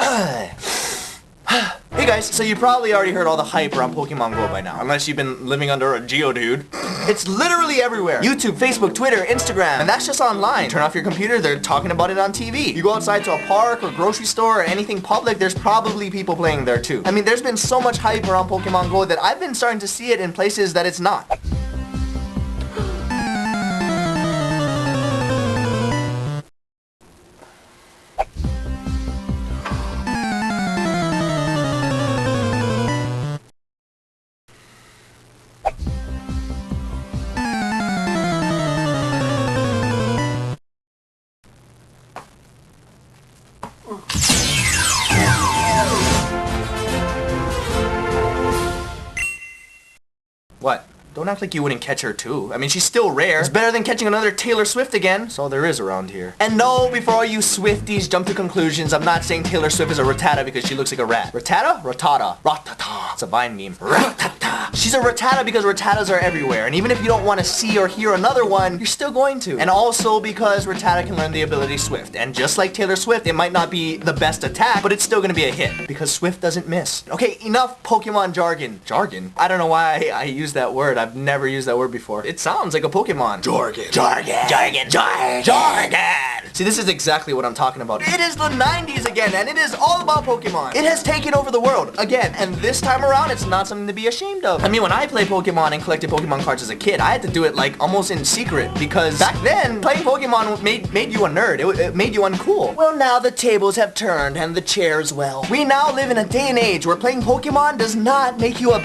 Hey guys, so you probably already heard all the hype around Pokemon Go by now, unless you've been living under a Geodude. It's literally everywhere. YouTube, Facebook, Twitter, Instagram, and that's just online. Turn off your computer, they're talking about it on TV. You go outside to a park or grocery store or anything public, there's probably people playing there too. I mean, there's been so much hype around Pokemon Go that I've been starting to see it in places that it's not. What? Don't act like you wouldn't catch her too. I mean, she's still rare. It's better than catching another Taylor Swift again. That's all there is around here. And no, before all you Swifties jump to conclusions, I'm not saying Taylor Swift is a Rattata because she looks like a rat. Rattata? Rattata. Ratata. It's a Vine meme. Ratata. She's a Rattata because Rattatas are everywhere. And even if you don't want to see or hear another one, you're still going to. And also because Rattata can learn the ability Swift. And just like Taylor Swift, it might not be the best attack, but it's still going to be a hit. Because Swift doesn't miss. Okay, enough Pokemon jargon. Jargon? I don't know why I use that word. I've never used that word before. It sounds like a Pokemon. Jargon. Jargon. Jargon. Jargon. Jargon. See, this is exactly what I'm talking about. It is the 90s again, and it is all about Pokemon. It has taken over the world again, and this time around, it's not something to be ashamed of. I mean, when I played Pokemon and collected Pokemon cards as a kid, I had to do it like almost in secret because back then, playing Pokemon made you a nerd. It made you uncool. Well, now the tables have turned and the chairs, well. We now live in a day and age where playing Pokemon does not make you a...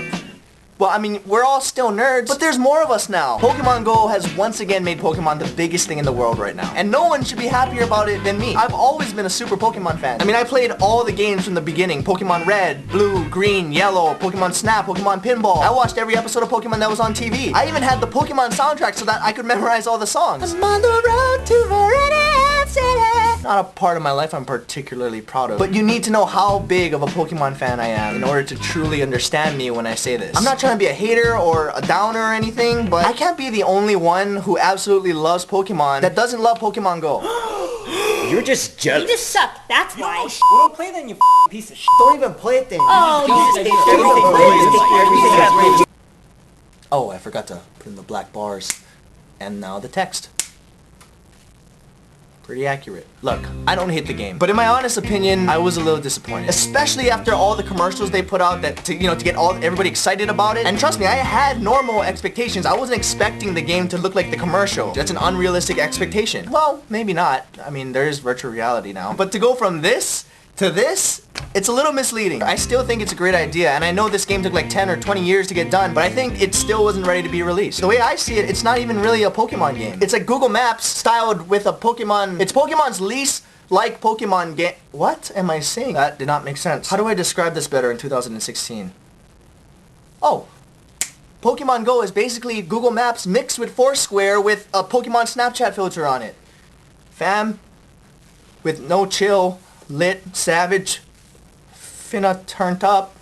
Well, I mean, we're all still nerds, but there's more of us now. Pokemon Go has once again made Pokemon the biggest thing in the world right now. And no one should be happier about it than me. I've always been a super Pokemon fan. I mean, I played all the games from the beginning. Pokemon Red, Blue, Green, Yellow, Pokemon Snap, Pokemon Pinball. I watched every episode of Pokemon that was on TV. I even had the Pokemon soundtrack so that I could memorize all the songs. I'm on the road to Viridian City. Not a part of my life I'm particularly proud of. But you need to know how big of a Pokemon fan I am in order to truly understand me when I say this. I'm not trying to be a hater or a downer or anything, but I can't be the only one who absolutely loves Pokemon that doesn't love Pokemon Go. You're just jealous. You just suck, that's why. Well, don't play then, you piece of shit. Don't even play it then. Oh, I forgot to put in the black bars. And now the text. Pretty accurate. Look, I don't hate the game, but in my honest opinion, I was a little disappointed. Especially after all the commercials they put out that to get everybody excited about it. And trust me, I had normal expectations. I wasn't expecting the game to look like the commercial. That's an unrealistic expectation. Well, maybe not. I mean, there is virtual reality now. But to go from this to this, it's a little misleading. I still think it's a great idea, and I know this game took like 10 or 20 years to get done, but I think it still wasn't ready to be released. The way I see it, it's not even really a Pokemon game. It's like Google Maps styled with a Pokemon. It's Pokemon's least like Pokemon game. What am I saying? That did not make sense. How do I describe this better in 2016? Oh. Pokemon Go is basically Google Maps mixed with Foursquare with a Pokemon Snapchat filter on it. Fam, with no chill, lit, savage, finna turned up.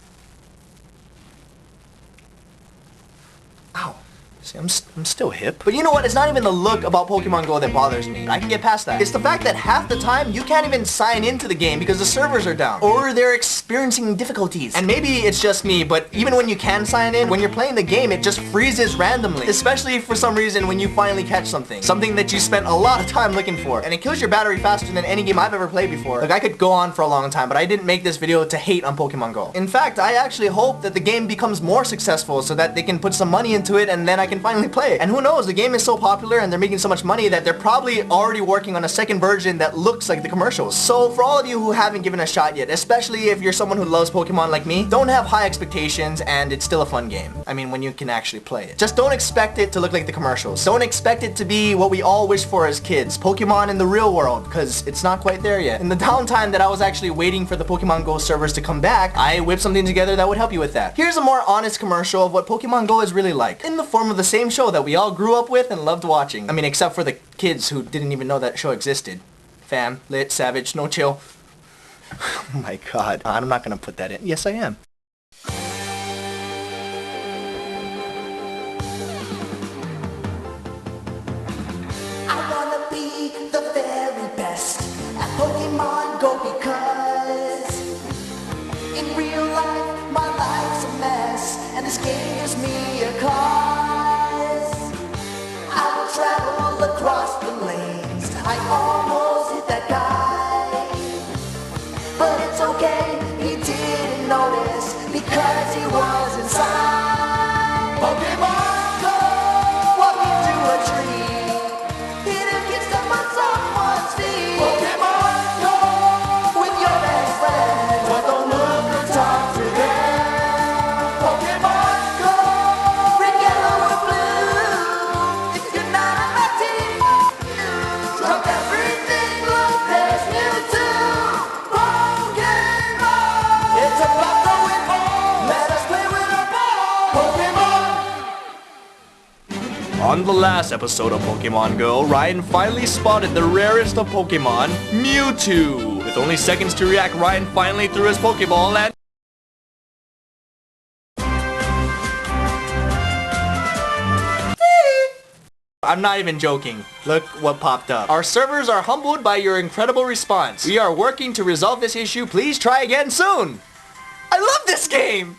Ow. See, I'm still hip. But you know what? It's not even the look about Pokemon Go that bothers me. I can get past that. It's the fact that half the time you can't even sign into the game because the servers are down. Or they're experiencing difficulties. And maybe it's just me, but even when you can sign in, when you're playing the game, it just freezes randomly. Especially for some reason when you finally catch something. Something that you spent a lot of time looking for. And it kills your battery faster than any game I've ever played before. Like, I could go on for a long time, but I didn't make this video to hate on Pokemon Go. In fact, I actually hope that the game becomes more successful so that they can put some money into it and then I can finally play it. And who knows, the game is so popular and they're making so much money that they're probably already working on a second version that looks like the commercials. So for all of you who haven't given a shot yet, especially if you're someone who loves Pokemon like me, don't have high expectations and it's still a fun game. I mean, when you can actually play it. Just don't expect it to look like the commercials. Don't expect it to be what we all wish for as kids, Pokemon in the real world, because it's not quite there yet. In the downtime that I was actually waiting for the Pokemon Go servers to come back, I whipped something together that would help you with that. Here's a more honest commercial of what Pokemon Go is really like, in the form of the same show that we all grew up with and loved watching. I mean, except for the kids who didn't even know that show existed. Fam, lit, savage, no chill. Oh my god. I'm not gonna put that in. Yes, I am. I wanna be the very best at Pokemon Go because this game gives me a cause. I will travel across the lanes. I almost hit that guy, but it's okay, he didn't notice because he was inside. Pokemon Go! Walk into a tree, hit a kid step on someone's feet. Pokemon Go! With your best friend, but don't look or talk to them. Pokemon Go! Red, yellow, or blue. If you're not on my team, drop everything, look, there's Mewtwo. Pokemon! It's about to win all. Let us play with our ball. Pokemon! On the last episode of Pokemon Go, Ryan finally spotted the rarest of Pokemon, Mewtwo. With only seconds to react, Ryan finally threw his Pokeball and... I'm not even joking. Look what popped up. Our servers are humbled by your incredible response. We are working to resolve this issue. Please try again soon. I love this game!